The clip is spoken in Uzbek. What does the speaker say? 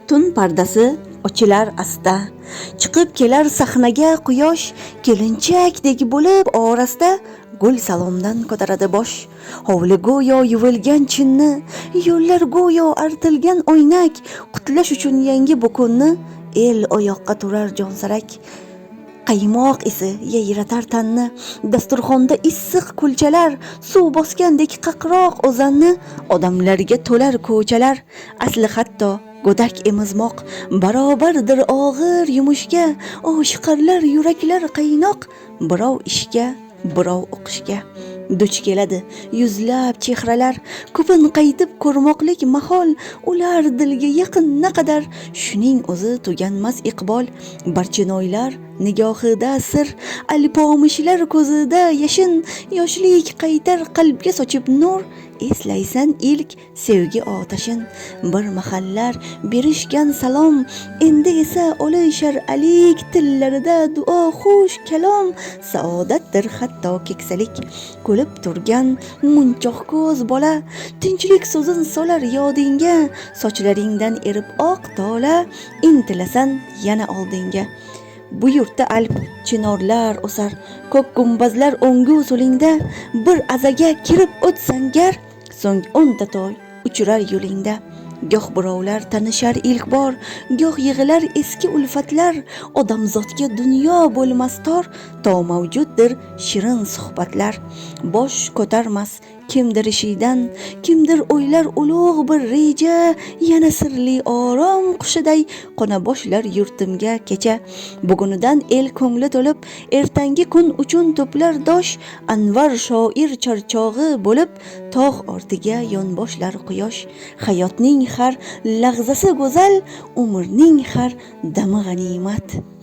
Tun pardasi ochilar asta, chiqib kelar sahnaga quyosh, kelinchakdek bo'lib orasida gul salomdan ko'taradi bosh. Hovli go'yo yuvilgan chinni, yo'llar go'yo artilgan o'ynak, qutlash uchun yangi bu kunni el oyoqqa turar jonsarak. Qaymoq isi yayratar tanni, dasturxonda issiq kulchalar, suv bosgandek qaqroq o'zanni, odamlarga to'lar ko'chalar, asli hatto go'dak emizmoq barobardir og'ir yumushga, oshiqarlar yuraklar qaynoq, birov ishga, birov o'qishga. Duch keladi yuzlab chehralar, ko'pin qaytib ko'rmoqlik mahol, ular dilga yaqin naqadar, shuning o'zi tuganmas iqbol. Barchinoylar nigohida sir, alpomishlar ko'zida yashin, yoshlik qaytar qalbga sochib nur, eslaysan ilk sevgi otashin. Bir mahallar berishgan salom, endi esa olishar alik, tillarida duo xush kalom, saodatdir hatto keksalik. Kulib turgan munchoq ko'z bola, tinchlik so'zin solar yodingga, sochlaringdan erib oq tola, intilasan yana oldinga. Bu yurtda alp chinorlar o'sar, ko'k gumbazlar o'ngu so'lingda, bir azaga kirib o'tsan gar, so'ng 10 toy uchurar yo'lingda. Goh birovlar tanishar ilk bor, goh yig'ilar eski ulfatlar, odamzodga dunyo bo'lmas tor, to mavjuddir shirin suhbatlar. Bosh ko'tarmas kimdir ishidan, kimdir o'ylar ulug' bir reja, yana sirli orom qushiday qona boshlar yurtimga kecha. Bugunidan el ko'ngli to'lib, ertangi kun uchun to'plar dosh, anvar shoir charchog'i bo'lib, tog' ortiga yonboshlar quyosh. Hayotning har lahzasi go'zal, umrning har dami g'animat.